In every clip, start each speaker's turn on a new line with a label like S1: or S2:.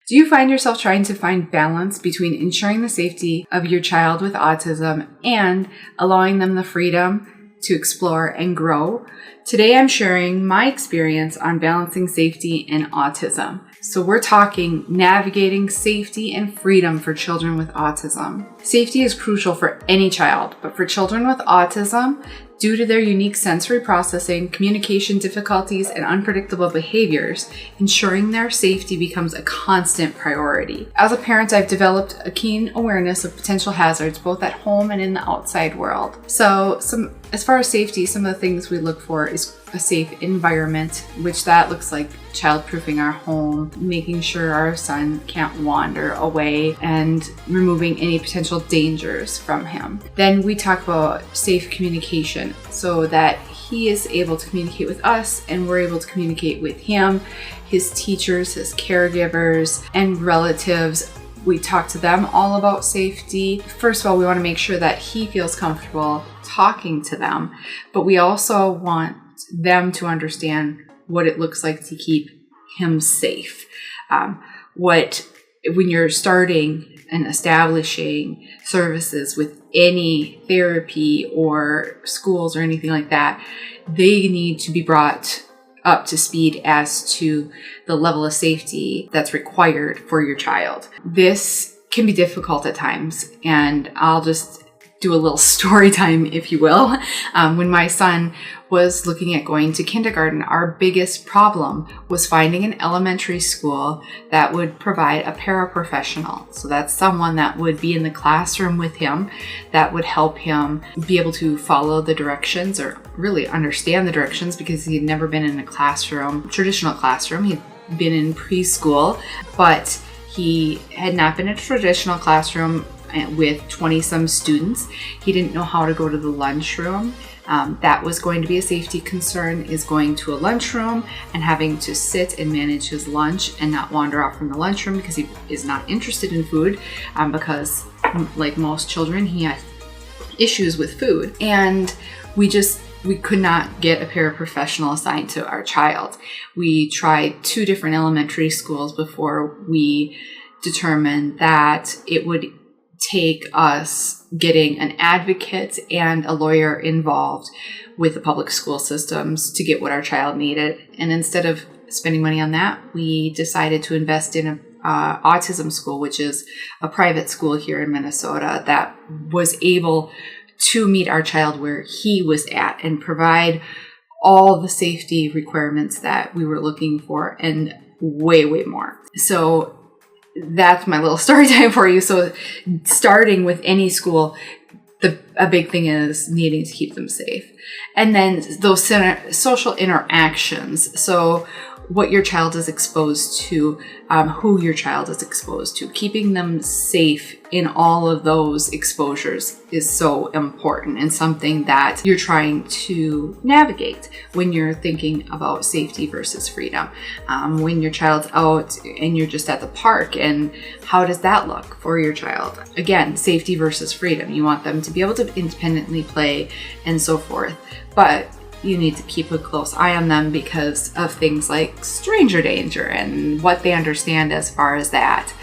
S1: Do you find yourself trying to find balance between ensuring the safety of your child with autism and allowing them the freedom to explore and grow? Today I'm sharing my experience on balancing safety and autism. So we're talking navigating safety and freedom for children with autism. Safety is crucial for any child, but for children with autism, due to their unique sensory processing, communication difficulties, and unpredictable behaviors, ensuring their safety becomes a constant priority. As a parent, I've developed a keen awareness of potential hazards both at home and in the outside world. So as far as safety, some of the things we look for is a safe environment, which that looks like child-proofing our home, making sure our son can't wander away, and removing any potential dangers from him. Then we talk about safe communication so that he is able to communicate with us and we're able to communicate with him, his teachers, his caregivers, and relatives. We talk to them all about safety. First of all, we want to make sure that he feels comfortable talking to them, but we also want them to understand what it looks like to keep him safe. When you're starting and establishing services with any therapy or schools or anything like that, they need to be brought up to speed as to the level of safety that's required for your child. This can be difficult at times, and I'll just do a little story time, if you will. When my son was looking at going to kindergarten, our biggest problem was finding an elementary school that would provide a paraprofessional. So that's someone that would be in the classroom with him, that would help him be able to follow the directions or really understand the directions, because he had never been in a classroom, traditional classroom. He'd been in preschool, but he had not been in a traditional classroom with 20-some students. He didn't know how to go to the lunchroom. That was going to be a safety concern, is going to a lunchroom and having to sit and manage his lunch and not wander off from the lunchroom because he is not interested in food, because like most children, he has issues with food. And we could not get a paraprofessional assigned to our child. We tried 2 different elementary schools before we determined that it would take us getting an advocate and a lawyer involved with the public school systems to get what our child needed. And instead of spending money on that, we decided to invest in an autism school, which is a private school here in Minnesota that was able to meet our child where he was at and provide all the safety requirements that we were looking for and way, way more. So that's my little story time for you. So starting with any school, a big thing is needing to keep them safe. And then those social interactions. So what your child is exposed to, who your child is exposed to, keeping them safe in all of those exposures is so important and something that you're trying to navigate when you're thinking about safety versus freedom. When your child's out and you're just at the park, and how does that look for your child? Again, safety versus freedom. You want them to be able to independently play and so forth, but you need to keep a close eye on them because of things like stranger danger and what they understand as far as that.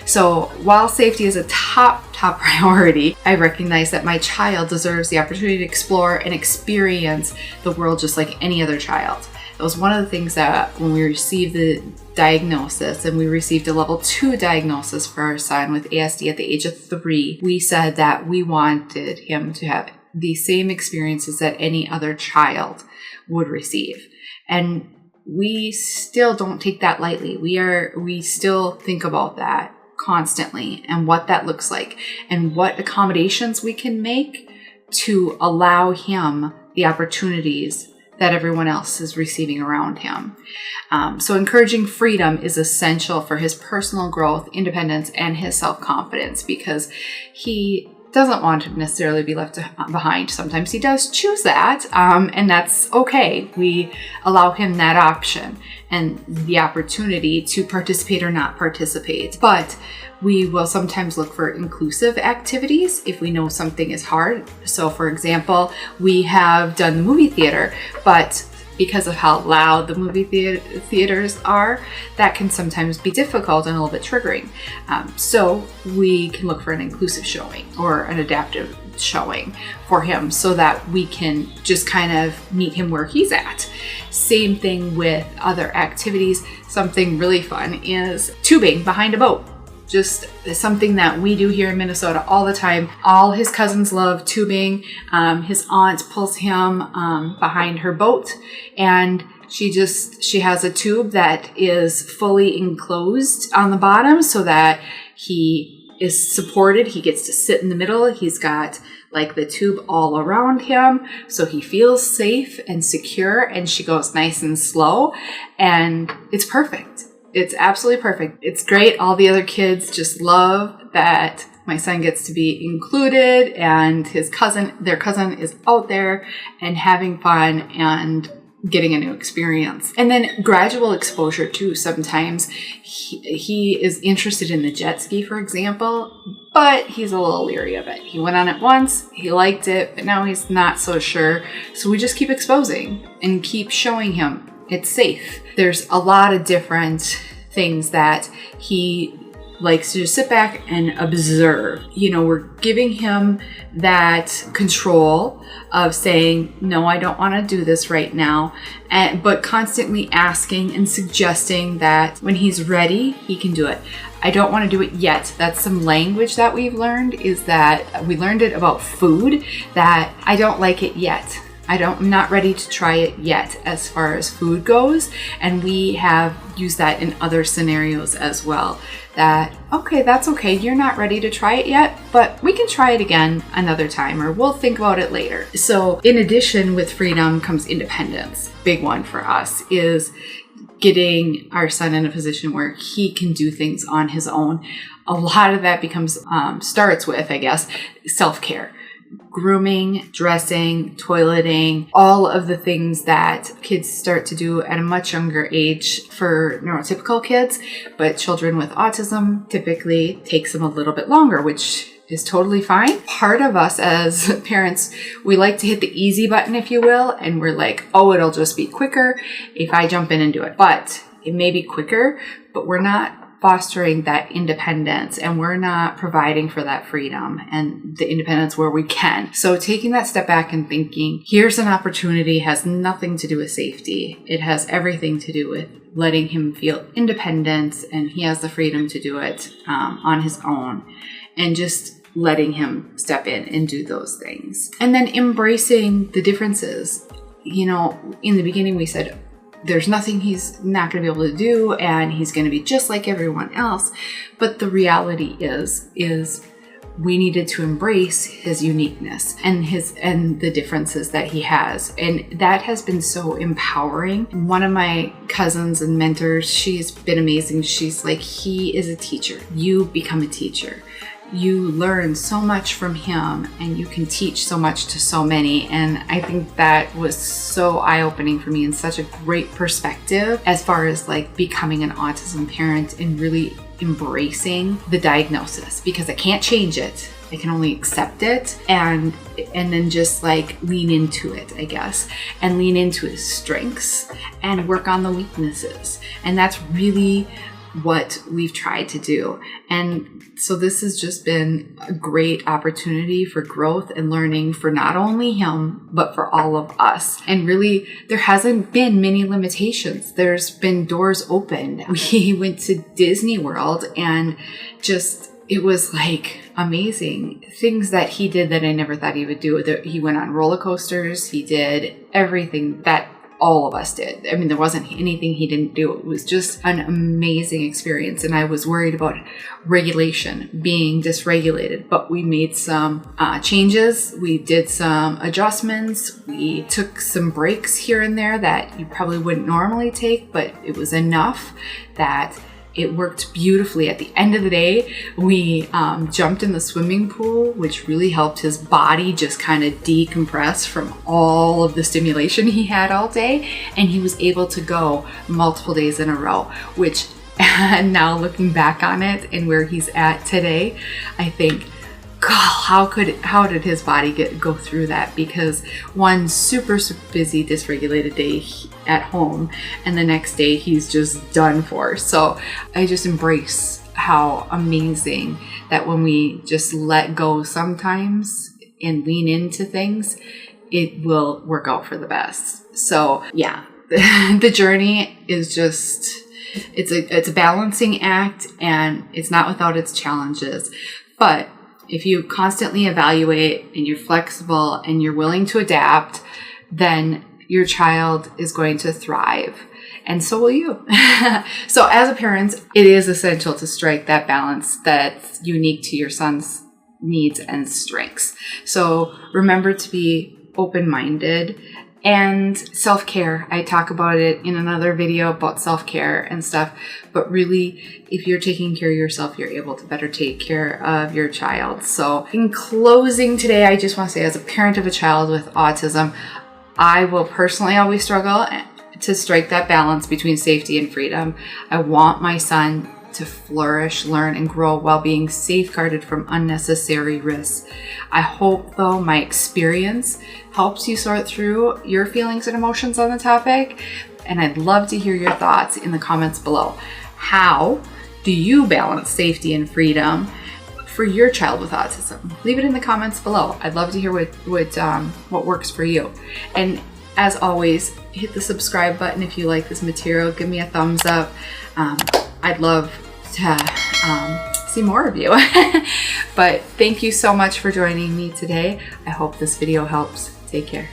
S1: So while safety is a top priority, I recognize that my child deserves the opportunity to explore and experience the world just like any other child. That was one of the things that when we received the diagnosis, and we received a level 2 diagnosis for our son with ASD at the age of 3, we said that we wanted him to have the same experiences that any other child would receive. And we still don't take that lightly. We still think about that constantly and what that looks like and what accommodations we can make to allow him the opportunities that everyone else is receiving around him. So encouraging freedom is essential for his personal growth, independence, and his self-confidence, because he doesn't want to necessarily be left behind. Sometimes he does choose that, and that's okay. We allow him that option and the opportunity to participate or not participate. But we will sometimes look for inclusive activities if we know something is hard. So for example, we have done the movie theater, but because of how loud the movie theaters are, that can sometimes be difficult and a little bit triggering. So we can look for an inclusive showing or an adaptive showing for him so that we can just kind of meet him where he's at. Same thing with other activities. Something really fun is tubing behind a boat. Just something that we do here in Minnesota all the time. All his cousins love tubing. His aunt pulls him behind her boat, and she has a tube that is fully enclosed on the bottom so that he is supported. He gets to sit in the middle. He's got like the tube all around him, so he feels safe and secure, and she goes nice and slow, and it's perfect. It's absolutely perfect. It's great. All the other kids just love that my son gets to be included, and their cousin is out there and having fun and getting a new experience. And then gradual exposure too. Sometimes he is interested in the jet ski, for example, but he's a little leery of it. He went on it once, he liked it, but now he's not so sure. So we just keep exposing and keep showing him it's safe. There's a lot of different things that he likes to just sit back and observe. We're giving him that control of saying, no, I don't want to do this right now, but constantly asking and suggesting that when he's ready, he can do it. I don't want to do it yet. That's some language that we've learned, is that we learned it about food, that I don't like it yet. I'm not ready to try it yet as far as food goes. And we have used that in other scenarios as well. That, okay, that's okay. You're not ready to try it yet, but we can try it again another time, or we'll think about it later. So in addition, with freedom comes independence. Big one for us is getting our son in a position where he can do things on his own. A lot of that starts with, I guess, self-care. Grooming, dressing, toileting, all of the things that kids start to do at a much younger age for neurotypical kids, but children with autism typically takes them a little bit longer, which is totally fine. Part of us as parents, we like to hit the easy button, if you will, and we're like, oh, it'll just be quicker if I jump in and do it. But it may be quicker, but we're not fostering that independence, and we're not providing for that freedom and the independence where we can. So taking that step back and thinking, here's an opportunity, has nothing to do with safety. It has everything to do with letting him feel independence, and he has the freedom to do it on his own, and just letting him step in and do those things. And then embracing the differences. In the beginning we said, there's nothing he's not going to be able to do, and he's going to be just like everyone else. But the reality is we needed to embrace his uniqueness and the differences that he has. And that has been so empowering. One of my cousins and mentors, she's been amazing. She's like, he is a teacher. You become a teacher. You learn so much from him, and you can teach so much to so many. And I think that was so eye-opening for me, and such a great perspective as far as like becoming an autism parent and really embracing the diagnosis, because I can't change it. I can only accept it and then just like lean into it, I guess, and lean into his strengths and work on the weaknesses. And that's really what we've tried to do. And so this has just been a great opportunity for growth and learning for not only him, but for all of us. And really, there hasn't been many limitations. There's been doors opened. We went to Disney World, and it was like amazing things that he did that I never thought he would do. He went on roller coasters. He did everything that all of us did. I mean, there wasn't anything he didn't do. It was just an amazing experience. And I was worried about regulation, being dysregulated, but we made some changes. We did some adjustments. We took some breaks here and there that you probably wouldn't normally take, but it was enough that it worked beautifully. At the end of the day, we jumped in the swimming pool, which really helped his body just kind of decompress from all of the stimulation he had all day. And he was able to go multiple days in a row, which now looking back on it and where he's at today, I think, God, how did his body go through that? Because one super busy, dysregulated day at home, and the next day he's just done for. So I just embrace how amazing that when we just let go sometimes and lean into things, it will work out for the best. So yeah, the journey is just, it's a balancing act, and it's not without its challenges. But if you constantly evaluate and you're flexible and you're willing to adapt, then your child is going to thrive, and so will you. So as a parent, it is essential to strike that balance that's unique to your son's needs and strengths. So remember to be open-minded. And self-care, I talk about it in another video about self-care and stuff, but really, if you're taking care of yourself, you're able to better take care of your child. So in closing today, I just want to say, as a parent of a child with autism, I will personally always struggle to strike that balance between safety and freedom. I want my son to flourish, learn, and grow while being safeguarded from unnecessary risks. I hope, though, my experience helps you sort through your feelings and emotions on the topic, and I'd love to hear your thoughts in the comments below. How do you balance safety and freedom for your child with autism? Leave it in the comments below. I'd love to hear what works for you. And as always, hit the subscribe button if you like this material. Give me a thumbs up. I'd love to see more of you. But thank you so much for joining me today. I hope this video helps. Take care.